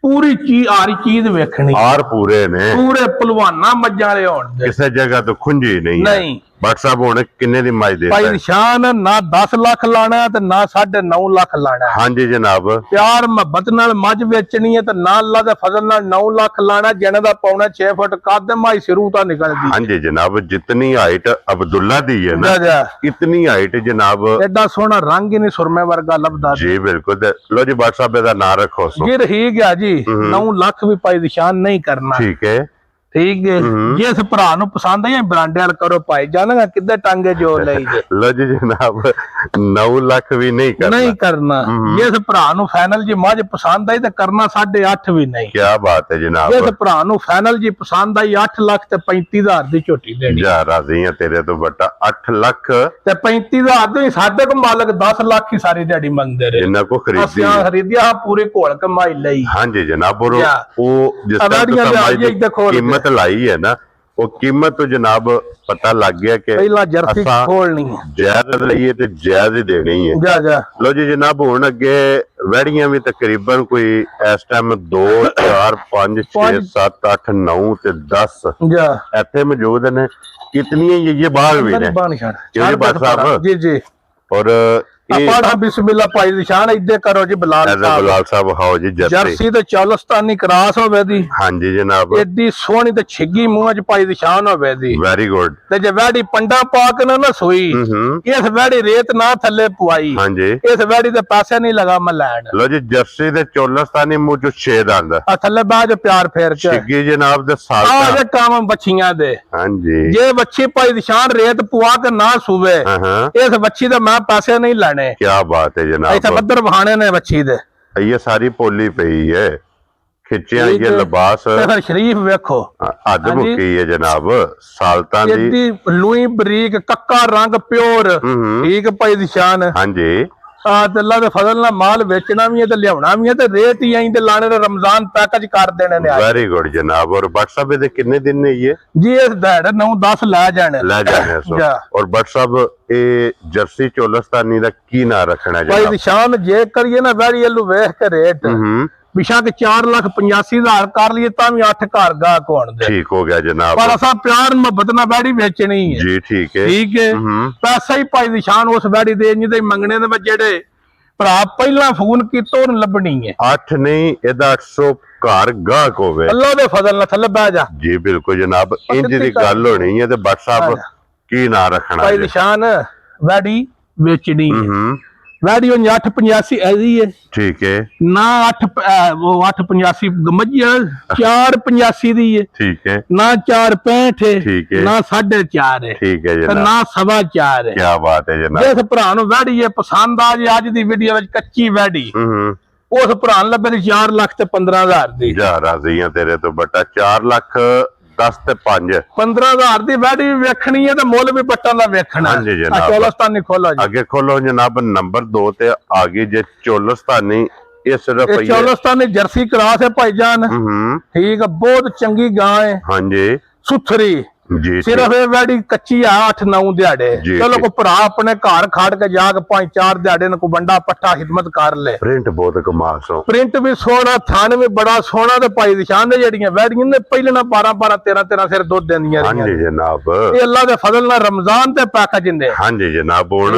ਪੂਰੀ ਚੀਜ਼ ਆਰੀ ਚੀਜ਼ ਵੇਖਣੀ। ਆਰ ਪੂਰੇ ਨੇ, ਪੂਰੇ ਪਹਿਲਵਾਨਾਂ ਮੱਝਾਂ ਵਾਲੇ ਹੋਣ ਦੇ, ਕਿਸੇ ਜਗ੍ਹਾ ਤੋਂ ਖੁੰਝੀ ਨਹੀਂ ਨਹੀਂ। ਬਟ ਸਾਹਿਬ ਹੁਣ ਕਿੰਨੇ ਦੀ ਮੱਝ ਦੇ ਭਾਈ ਨਿਸ਼ਾਨ ਨਾ 10 ਲੱਖ ਲਾਣਾ ਤੇ ਨਾ 9.5 ਲੱਖ ਲਾਣਾ। ਹਾਂਜੀ ਜਨਾਬ, ਪਿਆਰ ਮੁਹੱਬਤ ਨਾਲ ਮੱਝ ਵੇਚਣੀ ਹੈ ਤੇ ਨਾ ਅੱਲਾ ਦੇ ਫਜ਼ਲ ਨਾਲ 9 ਲੱਖ ਲਾਣਾ। ਜਿਹਨਾਂ ਦਾ ਪੌਣਾ 6 ਫੁੱਟ ਕੱਦ ਮਾਈ ਸਿਰੂ ਤਾਂ ਨਿਕਲਦੀ। ਹਾਂਜੀ ਜਨਾਬ, ਜਿਤਨੀ ਹਾਈਟ ਅਬਦੁੱਲਾ ਦੀ ਹੈ ਨਾ, ਇਤਨੀ ਹਾਈਟ ਜਨਾਬ, ਐਡਾ ਸੋਹਣਾ ਰੰਗ ਹੀ ਨਹੀਂ ਸੁਰਮੇ ਵਰਗਾ ਲੱਭਦਾ ਜੀ। ਬਿਲਕੁਲ। ਲੋ ਜੀ ਬਟ ਸਾਹਿਬ ਦਾ ਨਾਂ ਰੱਖੋ ਜੀ। ਰਹੀ ਗਿਆ ਜੀ 9 ਲੱਖ ਵੀ ਭਾਈ ਨਿਸ਼ਾਨ ਨਹੀਂ ਕਰਨਾ। ਠੀਕ ਹੈ, ਠੀਕ ਹੈ। ਜਿਸ ਭਰਾ ਨੂੰ ਪਸੰਦ ਹੈ ਬਰਾਂਡੇ ਵਾਲ ਕਰੋ ਭਾਈ ਜਾਨਗਾ ਕਿੱਦਾਂ ਟਾਂਗੇ ਜੋ ਲਈ ਜੇ। ਲੋ ਜੀ ਜਨਾਬ, 9 ਲੱਖ ਵੀ ਨਹੀਂ ਕਰਨਾ। ਜਿਸ ਭਰਾ ਨੂੰ ਫਾਈਨਲ ਜੀ ਮੱਝ ਪਸੰਦ ਆਈ ਤੇ ਕਰਨਾ 8.5 ਵੀ ਨਹੀਂ। ਕੀ ਬਾਤ ਹੈ ਜਨਾਬ। ਜਿਸ ਭਰਾ ਨੂੰ ਫਾਈਨਲ ਜੀ ਪਸੰਦ ਆਈ 8 ਲੱਖ ਤੇ 35,000 ਦੀ ਝੋਟੀ ਦੇਣੀ। ਜਾ ਰਾਜ਼ੀ ਆ ਤੇਰੇ ਤੋਂ ਬਟਾ 8 ਲੱਖ ਤੇ 35,000 ਦੀ। ਸਾਡੇ ਕੋ ਮਾਲਕ 10 ਲੱਖ ਹੀ ਸਾਰੀ ਦਿਹਾੜੀ ਮੰਗਦੇ ਰਹੇ। ਜਿੰਨਾ ਕੋ ਖਰੀਦਿਆ ਪੂਰੀ ਘੋਲ ਕਮਾਈ ਲਈ। ਹਾਂਜੀ ਜਨਾਬ, ਉਹ ਜਿਸ ਤਰ੍ਹਾਂ ਕੀਮਤ ਲਾਈ ਹੈ ਨਾ, ਉਹ ਕੀਮਤ ਤੋਂ ਜਨਾਬ ਪਤਾ ਲੱਗ ਗਿਆ ਕਿ ਪਹਿਲਾਂ ਜਰਸੀ ਖੋਲਣੀ ਹੈ, ਜਾਇਜ਼ ਲਈਏ ਤੇ ਜਾਇਜ਼ ਹੀ ਦੇਣੀ ਹੈ। ਜਾ ਜਾ ਲੋ ਜੀ ਜਨਾਬ, ਹੁਣ ਅੱਗੇ ਵੈੜੀਆਂ ਵੀ ਤਕਰੀਬਨ ਕੋਈ ਇਸ ਟਾਈਮ 2 4 5 6 7 8 9 ਤੇ 10 ਜਾ ਇੱਥੇ ਮੌਜੂਦ ਨੇ। ਕਿਤਨੀਆਂ ਇਹ ਬਾਗ ਵੀ ਨੇ ਜੀ ਜੀ। ਔਰ ਪੜਾ ਬਿਸਮਿल्लाह ਭਾਈ ਨਿਸ਼ਾਨ ਇੱਦੇ ਕਰੋ ਜੀ। ਬਲਾਲ ਸਾਹਿਬ ਹਾਓ ਜੀ। ਜਰਸੀ ਤੇ ਚਾਲਸਤਾਨੀ ਕਰਾਸ ਹੋਵੇ ਦੀ। ਹਾਂਜੀ ਜਨਾਬ, ਏਡੀ ਸੋਹਣੀ ਤੇ ਛਿੱਗੀ ਮੂੰਹ ਚ ਭਾਈ ਨਿਸ਼ਾਨ ਹੋਵੇ ਦੀ। Very good. ਤੇ ਜੇ ਵੈੜੀ ਪੰਡਾ ਪਾ ਕੇ ਨਾ ਸੋਈ, ਇਸ ਵੈੜੀ ਰੇਤ ਨਾ ਥੱਲੇ ਪੁਆਈ, ਹਾਂਜੀ, ਇਸ ਵੈੜੀ ਦੇ ਪੈਸੇ ਨਹੀਂ ਲਗਾ ਮੈਂ ਲੈਣ। ਲੋ ਜੀ ਜਰਸੀ ਤੇ ਚਾਲਸਤਾਨੀ ਮੂੰਹ ਚ 6 ਦੰਦ ਆ ਥੱਲੇ ਬਾਜ ਪਿਆਰ ਫੇਰ ਕੇ ਛਿੱਗੀ ਜਨਾਬ ਦੇ ਸਾਲ ਆ ਜੇ ਕੰਮ ਬੱਚੀਆਂ ਦੇ। ਹਾਂਜੀ, ਜੇ ਬੱਚੀ ਭਾਈ ਨਿਸ਼ਾਨ ਰੇਤ ਪੁਆ ਕੇ ਨਾ ਸੂਵੇ, ਇਸ ਬੱਚੀ ਦੇ ਮੈਂ ਪੈਸੇ ਨਹੀਂ ਲੈਣੇ। ਕੀ ਬਾਤ ਹੈ ਜਨਾਬ। ਇੱਥੇ ਬੱਦਰ ਬਹਾਣੇ ਨੇ ਬੱਚੀ ਦੇ। ਇਹ ਸਾਰੀ ਪੋਲੀ ਪਈ ਹੈ, ਖਿੱਚਿਆ ਇਹ ਲਿਬਾਸ ਫਿਰ ਸ਼ਰੀਫ ਵੇਖੋ ਹੱਦ ਮੁੱਕੀ ਹੈ ਜਨਾਬ। ਸਾਲਤਾਂ ਦੀ ਏਡੀ ਲੂਈ ਬਰੀਕ ਕੱਕਾ ਰੰਗ ਪਿਓਰ। ਠੀਕ ਭਾਈ ਨਿਸ਼ਾਨ। ਹਾਂਜੀ, ਤੇ ਅੱਲਾ ਦੇ ਫਜ਼ਲ ਨਾਲ ਮਾਲ ਵੇਚਣਾ ਵੀ ਹੈ ਤੇ ਲਿਆਉਣਾ ਵੀ ਹੈ ਤੇ ਰੇਟ ਹੀ ਆਈ ਤੇ ਲਾਣੇ ਨੇ। ਰਮਜ਼ਾਨ ਪੈਕੇਜ ਕਰ ਦੇਣੇ ਨੇ। ਵੈਰੀ ਗੁੱਡ ਜਨਾਬ। ਔਰ ਬਟ ਸਾਹਿਬ ਇਹਦੇ ਕਿੰਨੇ ਦਿਨ ਨੇ ਇਹ ਜੀ? ਇਸ ਦਿਹਾੜੇ 9-10 ਲੈ ਜਾਣੇ ਔਰ ਬਟ ਸਾਹਿਬ ਇਹ ਜਰਸੀ ਚੋਲਸਤਾਨੀ ਦਾ ਕੀ ਨਾਂ ਰੱਖਣਾ ਭਾਈ ਨਿਸ਼ਾਨ? ਜੇ ਕਰੀਏ ਨਾ ਵੈਰੀ ਇਹਨੂੰ ਵੇਖ ਕੇ ਰੇਟ ਬਿਸ਼ੱਕ 4,85,000 ਕਰ ਲਈਏ ਤਾਂ ਵੀ 8 ਘਰ ਗਾਹਕ ਹੋਣ ਦੇ। ਠੀਕ ਹੋ ਗਿਆ ਜਨਾਬ। ਪਰ ਅਸਾਂ ਪਿਆਰ ਮੁਹੱਬਤ ਨਾਲ ਵੈੜੀ ਵੇਚਣੀ ਹੈ ਜੀ। ਠੀਕ ਹੈ, ਠੀਕ ਹੈ। ਪੈਸਾ ਹੀ ਭਾਈ ਨਿਸ਼ਾਨ ਉਸ ਵੈੜੀ ਦੇ ਨਹੀਂ ਤੇ ਮੰਗਣੇ ਦੇ ਵਿੱਚ ਜਿਹੜੇ ਭਰਾ ਪਹਿਲਾਂ ਫੋਨ ਕੀਤਾ ਉਹਨੂੰ ਲੱਭਣੀ ਹੈ। 8 ਨਹੀਂ, ਇਹਦਾ 800 ਘਰ ਗਾਹਕ ਹੋਵੇ ਅੱਲਾ ਦੇ ਫਜ਼ਲ ਨਾਲ। ਥੱਲੇ ਬਹਿ ਜਾ ਜੀ। ਬਿਲਕੁਲ ਜਨਾਬ, ਇੰਜ ਦੀ ਗੱਲ ਹੋਣੀ ਹੈ। ਤੇ ਬਟ ਸਾਹਿਬ ਕੀ ਨਾਂ ਰੱਖਣਾ ਭਾਈ ਨਿਸ਼ਾਨ? ਵੈੜੀ ਵੇਚਣੀ ਹੈ। ਵੈੜੀ 885 ਐਸੀ ਹੈ। ਠੀਕ ਹੈ ਨਾ। 885 ਮੱਝੀਆਂ 485 ਦੀ ਹੈ। ਠੀਕ ਹੈ ਨਾ। 465 ਹੈ। ਠੀਕ ਹੈ ਨਾ। 4.5 ਹੈ। ਠੀਕ ਹੈ ਜਨਾਬ। ਨਾ 4.25 ਹੈ। ਕੀ ਬਾਤ ਹੈ ਜਨਾਬ। ਜਿਸ ਭਰਾ ਨੂੰ ਵੈੜੀ ਹੈ ਪਸੰਦ ਆ ਜੇ ਅੱਜ ਦੀ ਵੀਡੀਓ ਵਿੱਚ ਕੱਚੀ ਵੈੜੀ, ਉਸ ਭਰਾ ਨੂੰ ਲੱਭੇ 4 ਲੱਖ ਤੇ 15,000 ਦੀ। ਜਾ ਰਾਜ਼ੀ ਆ ਤੇਰੇ ਤੋਂ ਬਟਾ। 4 ਲੱਖ 10 ਤੇ 5 15,000 ਦੀ ਵੈੜੀ ਵੇਖਣੀ ਹੈ ਤੇ ਮੁੱਲ ਵੀ ਬੱਟਾਂ ਦਾ ਵੇਖਣਾ। ਹਾਂਜੀ ਜਨਾਬ। ਚੋਲਸਤਾਨੀ ਖੋਲੋ ਜੀ। ਅੱਗੇ ਖੋਲੋ ਜਨਾਬ। ਨੰਬਰ 2 ਤੇ ਆ ਗਈ ਜੇ ਚੋਲਸਤਾਨੀ। ਇਹ ਸਿਰਫ ਚੋਲਸਤਾਨੀ ਜਰਸੀ ਕਰਾਸ ਹੈ ਭਾਈਜਾਨ। ਠੀਕ ਹੈ, ਬਹੁਤ ਚੰਗੀ ਗਾਂ ਹੈ। ਹਾਂਜੀ, ਸੁਥਰੀ ਜੀ। ਸਿਰਫ ਇਹ ਵੈੜੀ ਕੱਚੀ ਆ 8-9 ਦਿਹਾੜੇ। ਚਲੋ ਕੋ ਭਰਾ ਆਪਣੇ ਘਰ ਖਾੜ ਕੇ ਜਾ ਕੇ 5-4 ਦਿਹਾੜੇ ਨੂੰ ਕੋ ਬੰਡਾ ਪੱਠਾ ਖਿਦਮਤ ਕਰ ਲੈ। ਪ੍ਰਿੰਟ ਬਹੁਤ ਕਮਾਲ ਸੋ। ਪ੍ਰਿੰਟ ਵੀ ਸੋਹਣਾ, ਥਣ ਵੀ ਬੜਾ ਸੋਹਣਾ। ਤੇ ਭਾਈ ਨਿਸ਼ਾਨ ਦੇ ਜਿਹੜੀਆਂ ਵੈੜੀਆਂ ਨੇ ਪਹਿਲਾਂ 12-12 13-13 ਸਿਰ ਦੁੱਧ ਦਿੰਦੀਆਂ ਰਹੀਆਂ। ਹਾਂਜੀ ਜਨਾਬ। ਇਹ ਅੱਲਾ ਦੇ ਫਜ਼ਲ ਨਾਲ ਰਮਜ਼ਾਨ ਤੇ ਪੈਕੇਜ ਦਿੰਦੇ। ਹਾਂਜੀ ਜਨਾਬ। ਹੁਣ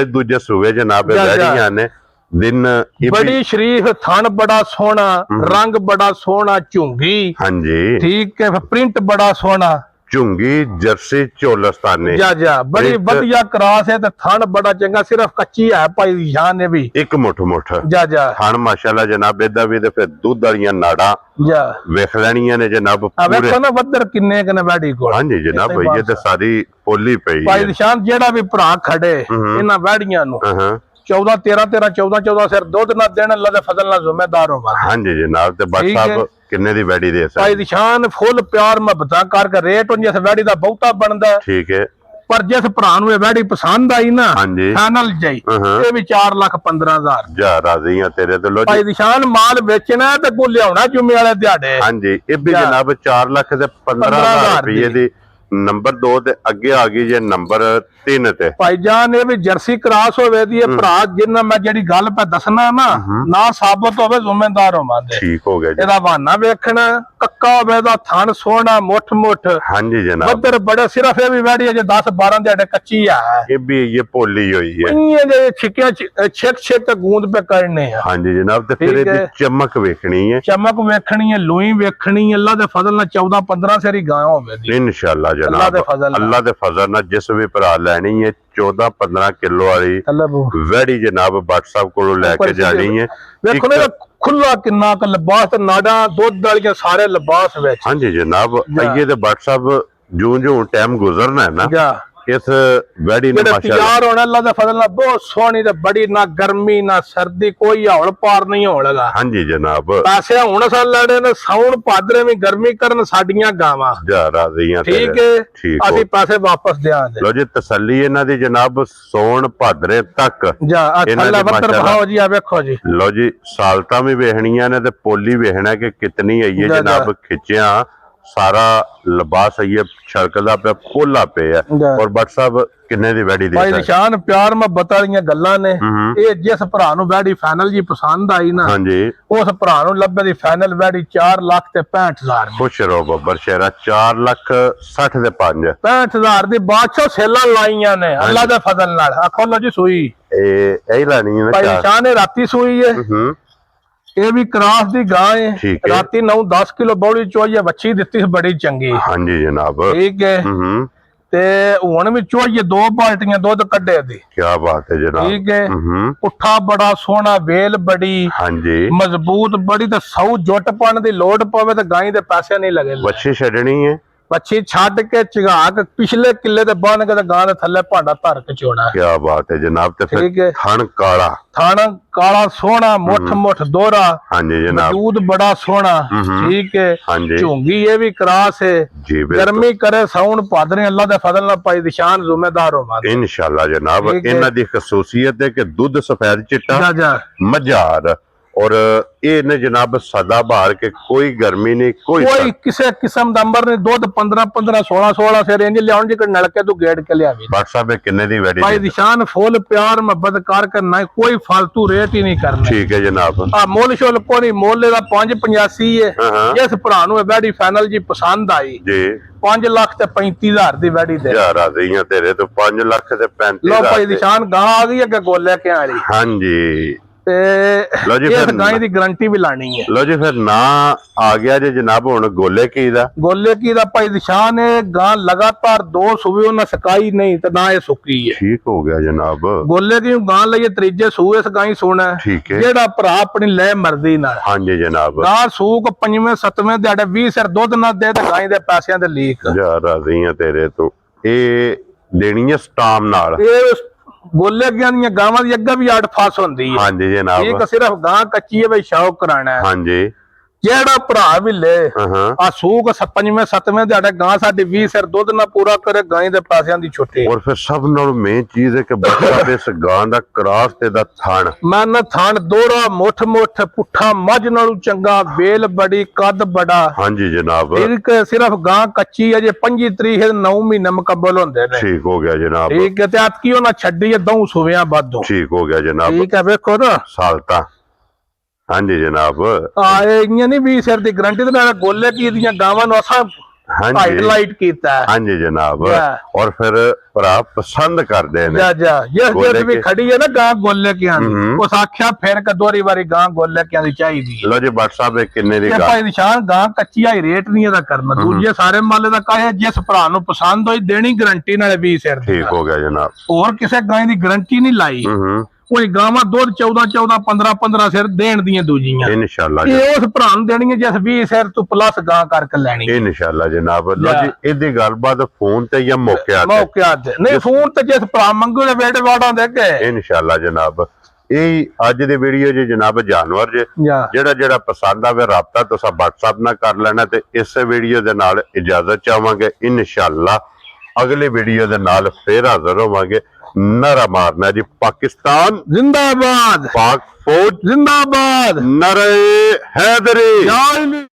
ਦੂਜੇ ਸੂਏ ਜਨਾਬ ਵੈੜੀਆਂ ਨੇ। ਦਿਨ ਬੜੀ ਸ਼ਰੀਫ, ਥਣ ਬੜਾ ਸੋਹਣਾ, ਰੰਗ ਬੜਾ ਸੋਹਣਾ, ਝੁੰਗੀ। ਹਾਂਜੀ ਠੀਕ ਹੈ। ਪ੍ਰਿੰਟ ਬੜਾ ਸੋਹਣਾ। ਝੁੰਗੀ ਜਰਸੀ ਚੋਲਸਤਾਨੀ। ਜਾ ਬੜੀ ਵਧੀਆ ਕਰਾਸ ਹੈ ਤੇ ਥਣ ਬੜਾ ਚੰਗਾ। ਸਿਰਫ ਕੱਚੀ ਹੈ ਭਾਈ ਨਿਸ਼ਾਨ ਨੇ ਵੀ। ਇੱਕ ਮੁੱਠ ਜਾ ਥਣ ਮਾਸ਼ਾਅੱਲਾ ਜਨਾਬ। ਇਹਦਾ ਵੀ ਤੇ ਫਿਰ ਦੁੱਧ ਵਾਲੀਆਂ ਨਾੜਾਂ ਵੇਖ ਲੈਣੀਆਂ ਨੇ ਜਨਾਬ। ਵੇਖੋ ਨਾ ਬੱਦਰ ਕਿੰਨੇ ਕਨੇ ਵੈੜੀ ਕੋਲ। ਹਾਂਜੀ ਜਨਾਬ, ਇਹ ਤੇ ਸਾਰੀ ਪੋਲੀ ਪਈ ਭਾਈ ਨਿਸ਼ਾਨ। ਜਿਹੜਾ ਵੀ ਭਰਾ ਖੜੇ ਇਹਨਾਂ ਵੈੜੀਆਂ ਨੂੰ 14 13 13 14 14 ਸਿਰ ਦੁੱਧ ਨਾ ਦੇਣ, ਅੱਲਾ ਦੇ ਫਜ਼ਲ ਨਾਲ ਜ਼ਿੰਮੇਦਾਰ ਹੋਵਾਂਗੇ। ਹਾਂਜੀ ਜਨਾਬ, ਤੇ ਬੱਟ ਸਾਹਿਬ ਕਿੰਨੇ ਦੀ ਵੈੜੀ ਦੇ ਭਾਈ ਦੀ ਸ਼ਾਨ ਫੁੱਲ ਪਿਆਰ ਮੁਹੱਬਤਾਂ ਕਰਕੇ ਰੇਟ ਜਿਸ ਵੈੜੀ ਦਾ ਬਹੁਤਾ ਬਣਦਾ। ਠੀਕ ਹੈ, ਪਰ ਜਿਸ ਭਰਾ ਨੂੰ ਇਹ ਵੈੜੀ ਪਸੰਦ ਆਈ ਨਾ, ਫਾਈਨਲ ਜਾਈ ਇਹ ਵੀ 4,15,000। ਜਾ ਰਾਜ਼ੀ ਆ ਤੇਰੇ ਤੇ। ਲੋ ਭਾਈ ਦੀ ਸ਼ਾਨ ਮਾਲ ਵੇਚਣਾ ਤੇ ਕੋ ਲਿਆਉਣਾ ਜੁਮੇ ਵਾਲੇ ਦਿਹਾੜੇ। ਹਾਂਜੀ, ਇਹ ਵੀ ਜਨਾਬ 4,15,000 ਰੁਪਏ ਦੀ। ਨੰਬਰ 2 ਤੇ ਅੱਗੇ ਆ ਗਈ ਜੇ ਨੰਬਰ 3 ਤੇ ਭਾਈ ਜਾਨ ਇਹ ਵੀ ਜਰਸੀ ਕ੍ਰਾਸ ਹੋਵੇ ਦੀ। ਇਹ ਭਰਾ ਜਿੰਨਾ ਮੈਂ ਜਿਹੜੀ ਗੱਲ ਪੈ ਦੱਸਣਾ ਨਾ ਸਾਬਤ ਹੋਵੇ ਜ਼ਿੰਮੇਦਾਰ ਹੋਵਾਂਗੇ। ਠੀਕ ਹੋ ਗਿਆ ਜੀ। ਇਹਦਾ ਬਹਾਨਾ ਵੇਖਣਾ, ਕੱਕਾ ਹੋਵੇ ਦਾ ਥਣ ਸੋਹਣਾ ਮੁੱਠ ਮੁੱਠ। ਹਾਂਜੀ ਜਨਾਬ, ਬੱਦਰ ਬੜੇ ਸਿਰਫ ਇਹ ਵੀ ਵੈੜੀ ਜੇ 10 12 ਦਿਹਾੜੇ ਕੱਚੀ ਆ। ਇਹ ਵੀ ਇਹ ਭੋਲੀ ਹੋਈ ਹੈ। ਇਹ ਜੇ ਛਿੱਕਿਆਂ ਛਿੱਕ ਛਿੱਕ ਤੇ ਗੂੰਦ ਪੇ ਕਰਨੇ ਆ। ਹਾਂਜੀ ਜਨਾਬ, ਤੇ ਫਿਰ ਇਹਦੀ ਚਮਕ ਵੇਖਣੀ ਹੈ। ਚਮਕ ਵੇਖਣੀ ਹੈ, ਲੂਈ ਵੇਖਣੀ, ਅੱਲਾ ਦੇ ਫਜ਼ਲ ਨਾਲ 14 15 ਸਰੀ ਗਾਂ ਹੋਵੇ ਦੀ ਇਨਸ਼ਾਅੱਲਾ ਜਨਾਬ। ਅੱਲਾ ਦੇ ਫਜ਼ਲ ਨਾਲ ਜਿਸ ਵੀ ਭਰਾ ਲੈਣੀ ਹੈ 14 15 ਕਿਲੋ ਵਾਲੀ ਵੈੜੀ ਜਨਾਬ WhatsApp ਕੋਲੋਂ ਲੈ ਕੇ ਜਾਣੀ ਹੈ। ਵੇਖੋ ਨਾ ਖੁੱਲਾ ਕਿੰਨਾ ਕ ਲਿਬਾਸ ਤੇ ਨਾੜਾ ਦੁੱਧ ਵਾਲੀਆਂ ਸਾਰੇ ਲਿਬਾਸ ਵਿੱਚ। ਹਾਂਜੀ ਜਨਾਬ, ਅੱਗੇ ਤੇ WhatsApp ਜਿਉਂ ਟਾਈਮ ਗੁਜ਼ਰਨਾ ਹੈ ਨਾ, ਇਸ ਵੈੜੀ ਨੇ ਮਾਸ਼ਾਅੱਲਾ ਤਿਆਰ ਹੋਣਾ ਅੱਲਾ ਦੇ ਫਜ਼ਲ ਨਾਲ ਬਹੁਤ ਸੋਹਣੀ ਤੇ ਬੜੀ, ਨਾ ਗਰਮੀ ਨਾ ਸਰਦੀ, ਕੋਈ ਹੌਲ ਪਾਰ ਨਹੀਂ ਹੋਣਗਾ। ਹਾਂਜੀ ਜਨਾਬ, ਪੈਸੇ ਹੁਣ ਸਾਲ ਲੜੇ ਨੇ ਸਾਉਣ ਭਾਦਰੇ ਵੀ ਗਰਮੀ ਕਰਨ ਸਾਡੀਆਂ ਗਾਵਾਂ। ਜਾ ਰਾਜ਼ੀਆਂ ਠੀਕ ਹੈ, ਅਸੀਂ ਪੈਸੇ ਵਾਪਸ ਦਿਆਂਗੇ। ਲੋ ਜੀ ਤਸੱਲੀ ਇਹਨਾਂ ਦੀ ਜਨਾਬ ਸੌਣ ਭਾਦਰੇ ਤੱਕ। ਜਾ ਅੱਲਾ ਬੱਤਰ ਭਾਓ ਜੀ, ਆ ਵੇਖੋ ਜੀ। ਲੋ ਜੀ ਸਾਲਤਾਂ ਵੀ ਵੇਖਣੀਆਂ ਨੇ ਤੇ ਪੋਲੀ ਵੇਖਣਾ ਕਿ ਕਿਤਨੀ ਆਈ ਹੈ ਜਨਾਬ। ਖਿੱਚਿਆ ਸਾਰਾ ਲਿਬਾਸ ਆਈਏ ਛਲਕਦਾ ਪਿਆ, ਪੋਲਾ ਪਿਆ। ਔਰ ਬੱਟ ਸਾਹਿਬ ਕਿੰਨੇ ਦੀ ਵੈੜੀ ਦੇ ਭਾਈ ਨਿਸ਼ਾਨ ਪਿਆਰ ਮੁਹੱਬਤ ਵਾਲੀਆਂ ਗੱਲਾਂ ਨੇ। ਇਹ ਜਿਸ ਭਰਾ ਨੂੰ ਵੈੜੀ ਫਾਈਨਲ ਜੀ ਪਸੰਦ ਆਈ ਨਾ, ਹਾਂਜੀ, ਉਸ ਭਰਾ ਨੂੰ ਲੱਭੇ ਦੀ ਫਾਈਨਲ ਵੈੜੀ 4,65,000। ਖੁਸ਼ ਰਹੋ ਬੱਬਰ ਸ਼ਹਿਰਾ। 4,60,000 ਦੇ 5 65,000 ਦੀ ਬਾਦਸ਼ਾਹ ਸੇਲਾਂ ਲਾਈਆਂ ਨੇ ਅੱਲਾ ਦੇ ਫਜ਼ਲ ਨਾਲ। ਆਖੋ ਲੋ ਜੀ ਸੂਈ ਇਹ ਲੈਣੀ ਹੈ ਭਾਈ ਨਿਸ਼ਾਨ, ਰਾਤੀ ਸੂਈ ਹੈ। ਇਹ ਵੀ ਕਰਾਸ ਦੀ ਗਾਂ ਹੈ। ਰਾਤੀ 9-10 ਕਿਲੋ ਬੌਲੀ ਚੋਈਏ ਵੱਛੀ ਦਿੱਤੀ ਸੀ ਬੜੀ ਚੰਗੀ। ਹਾਂਜੀ ਜਨਾਬ, ਠੀਕ ਹੈ। ਤੇ ਹੁਣ ਵੀ ਚੋਈਏ 2 ਬਾਲਟੀਆਂ ਦੁੱਧ ਕੱਢੇ ਦੀ। ਕੀ ਬਾਤ ਹੈ ਜਨਾਬ। ਠੀਕ ਹੈ, ਪੁੱਠਾ ਬੜਾ ਸੋਹਣਾ, ਵੇਲ ਬੜੀ, ਹਾਂਜੀ ਮਜ਼ਬੂਤ ਬੜੀ, ਤੇ 100 ਜੁੱਟ ਪਾਣ ਦੀ ਲੋੜ ਪਵੇ ਤੇ ਗਾਂ ਦੇ ਪੈਸੇ ਨਹੀਂ ਲਗੇ। ਵੱਛੀ ਛੱਡਣੀ ਹੈ, ਵੱਛੀ ਛੱਡ ਕੇ ਚਗਾ ਕੇ ਪਿਛਲੇ ਕਿੱਲੇ ਤੇ ਬੰਨ ਕੇ ਤੇ ਗਾਂ ਦੇ ਥੱਲੇ ਭਾਂਡਾ ਧਰ ਕੇ ਚੋਣਾ। ਕੀ ਬਾਤ ਹੈ ਜਨਾਬ। ਤੇ ਫਿਰ ਥਣ ਕਾਲਾ, ਥਣ ਕਾਲਾ ਸੋਹਣਾ, ਮੁੱਠ ਮੁੱਠ ਦੋਹਰਾ। ਹਾਂਜੀ ਜਨਾਬ, दूध बड़ा सोना। ठीक है, झुंगी ये भी क्रास है। गर्मी करे साउन भादरे अल्लाह दे फजल नाल पाई निशान जिम्मेदार हो इंशाअल्लाह जनाब। इन्हां दी खसूसियत है कि दूध सफेद चिट्टा मजार और ये ने जनाब सदाबहार के कोई गर्मी नहीं, कोई किसी किस्म दा अंबर नहीं। दूध 15-15 16-16 सिर इंज लियाउण जी नलके तू गेड़ के लियावी। WhatsApp किन्ने दी वैडी भाई निशान फुल प्यार मोहब्बत कर करना, कोई फालतू रेट ही नहीं करना। ठीक है जनाब। मोल शोल कोई मोले दा 585 है। जिस भरा नूं वैडी फाइनल जी पसंद आई जी 5,35,000 दी वैडी दे। यार राज़ियां तेरे तो 5 लाख ते 35,000। लो भाई निशान गां आ गई अगे गोले के वाली। हां जी, लो जी फिर गाय दी गारंटी भी लानी है। लो जी फिर ना आ गया जी जनाब। हुण गोले की दा भाई निशान है। गां लगातार 2 सूबे उन्हें सकाई नहीं ते ना ये सुकी है। ठीक हो गया जनाब। गोले की गां लईए त्रीजे सूए इस गां सोना है। ठीक है, जेड़ा भरा अपनी ले मर्जी नाल। हां जी जनाब। गां सूक 5वें 7वें दिहाड़े 20 सिर दुध ना दे ते गाय दे पैसिਆਂ दे लीक। यार राज़ियां तेरे तो ए देनी है स्टाम नाल। गोले ਦੀਆਂ ਗਾਵਾਂ ਦੀ ਅੱਗੇ ਵੀ 8 ਫਾਸ ਹੁੰਦੀ ਹੈ। ਹਾਂਜੀ ਜਨਾਬ। ਇੱਕ ਸਿਰਫ ਗਾਂ ਕੱਚੀ ਹੈ ਬਈ ਸ਼ੌਕ ਕਰਾਣਾ ਹੈ। ਹਾਂਜੀ, ਜਿਹੜਾ ਭਰਾ ਵੀ ਲੈ ਆ ਸੂਕ 5ਵੇਂ 7ਵੇਂ ਦਿਹਾੜੇ ਗਾਂ ਸਾਡੀ 20 ਸਿਰ ਦੁੱਧ ਨਾ ਪੂਰਾ ਕਰੇ ਗਾਂ ਦੇ ਪੈਸਿਆਂ ਦੀ ਛੁੱਟੀ। ਔਰ ਫਿਰ ਸਭ ਨਾਲੋਂ ਮੇਨ ਚੀਜ਼ ਹੈ ਕਿ ਬੱਚਾ ਦੇ ਇਸ ਗਾਂ ਦਾ ਕਰਾਸ ਤੇ ਦਾ ਥਣ ਮਨ ਥਣ ਦੋਹਰਾ ਮੁੱਠ ਮੁੱਠ ਪੁੱਠਾ ਮੱਝ ਨਾਲੋਂ ਚੰਗਾ, ਵੇਲ ਬੜੀ, ਕੱਦ ਬੜਾ। ਹਾਂਜੀ ਜਨਾਬ। ਇੱਕ ਸਿਰਫ ਗਾਂ ਕੱਚੀ ਹੈ ਜੇ 25 ਤਰੀਕ 9 ਮਹੀਨੇ ਮੁਕੱਬਲ ਹੁੰਦੇ ਨੇ। ਠੀਕ ਹੋ ਗਿਆ ਜਨਾਬ। ਠੀਕ ਹੈ, ਤੇ ਆਤਕੀ ਉਹਨਾਂ ਛੱਡੀ ਹੈ 2 ਸੂਵਿਆਂ ਬਾਦੋਂ। ਠੀਕ ਹੋ ਗਿਆ ਜਨਾਬ। ਠੀਕ ਹੈ, ਵੇਖੋ ਨਾ ਸਾਲਤਾ। ਹਾਂਜੀ ਜਨਾਬ। ਇਹ ਨਹੀਂ 20 ਸਿਰ ਦੀ ਗਾਰੰਟੀ ਤੇ ਨਾਲ ਗੋਲੇ ਕੀ ਦੀਆਂ ਗਾਵਾਂ ਨੂੰ ਅਸਾਂ ਹਾਈਲਾਈਟ ਕੀਤਾ ਹੈ। ਹਾਂਜੀ ਜਨਾਬ। ਔਰ ਫਿਰ ਭਰਾ ਪਸੰਦ ਕਰਦੇ ਨੇ। ਜਾ ਇਹ ਵੀ ਖੜੀ ਹੈ ਨਾ ਗਾਂ ਗੋਲੇ ਕਿਆਂ ਦੀ, ਉਸ ਆਖਿਆ ਫਿਰ ਕਦੋਰੀ ਵਾਰੀ ਗਾਂ ਗੋਲੇ ਕਿਆਂ ਦੀ ਚਾਹੀਦੀ। ਲੋ ਜੀ WhatsApp ਕਿੰਨੇ ਦੀ ਗਾਂ? ਭਾਈ ਨਿਸ਼ਾਨ ਗਾਂ ਕੱਚੀ ਆਈ ਰੇਟ ਨਹੀਂ ਇਹਦਾ ਕਰਨਾ। ਦੂਜੇ ਸਾਰੇ ਮਾਲੇ ਦਾ ਕਾਹੇ ਜਿਸ ਭਰਾ ਨੂੰ ਪਸੰਦ ਹੋਈ ਦੇਣੀ ਗਾਰੰਟੀ ਨਾਲ 20 ਸਿਰ ਦੀ। ਠੀਕ ਹੋ ਗਿਆ ਜਨਾਬ। ਹੋਰ ਕਿਸੇ ਗਾਂ ਦੀ ਗਾਰੰਟੀ ਨਹੀਂ ਲਾਈ। ਕੋਈ ਗਾਵਾਂ ਦੁੱਧ 14 15 ਸਿਰ ਦੇਣ ਦੀਆਂ ਦੂਜੀਆਂ ਇਨਸ਼ਾਅੱਲਾ ਇਹ ਉਸ ਭਰਾ ਨੂੰ ਦੇਣੀ ਜਿਸ 20 ਸਿਰ ਤੋਂ ਪਲੱਸ ਗਾਂ ਕਰਕੇ ਲੈਣੀ ਇਨਸ਼ਾਅੱਲਾ ਜਨਾਬ। ਲੋ ਜੀ ਇਹਦੀ ਗੱਲਬਾਤ ਫੋਨ ਤੇ ਜਾਂ ਮੌਕੇ ਤੇ ਨਹੀਂ ਫੋਨ ਤੇ ਜਿਸ ਭਰਾ ਮੰਗੂ ਦੇ ਵੇੜੇ ਵਾੜਾਂ ਦੇ ਕੇ ਇਨਸ਼ਾਅੱਲਾ ਜਨਾਬ। ਇਹ ਅੱਜ ਦੇ ਵੀਡੀਓ ਜੇ ਜਨਾਬ ਜਾਨਵਰ ਜਿਹੜਾ ਪਸੰਦ ਆਵੇ ਰਾਬਤਾ ਤੁਸੀਂ WhatsApp ਨਾਲ ਕਰ ਲੈਣਾ ਤੇ ਇਸੇ ਵੀਡੀਓ ਦੇ ਨਾਲ ਇਜਾਜ਼ਤ ਚਾਹਾਂਗੇ। ਇਨਸ਼ਾਅੱਲਾ ਅਗਲੇ ਵੀਡੀਓ ਦੇ ਨਾਲ ਫੇਰ ਹਾਜ਼ਰ ਹੋਵਾਂਗੇ। नारा मारना जी। पाकिस्तान जिंदाबाद, पाक फौज जिंदाबाद, नारे हैदरी।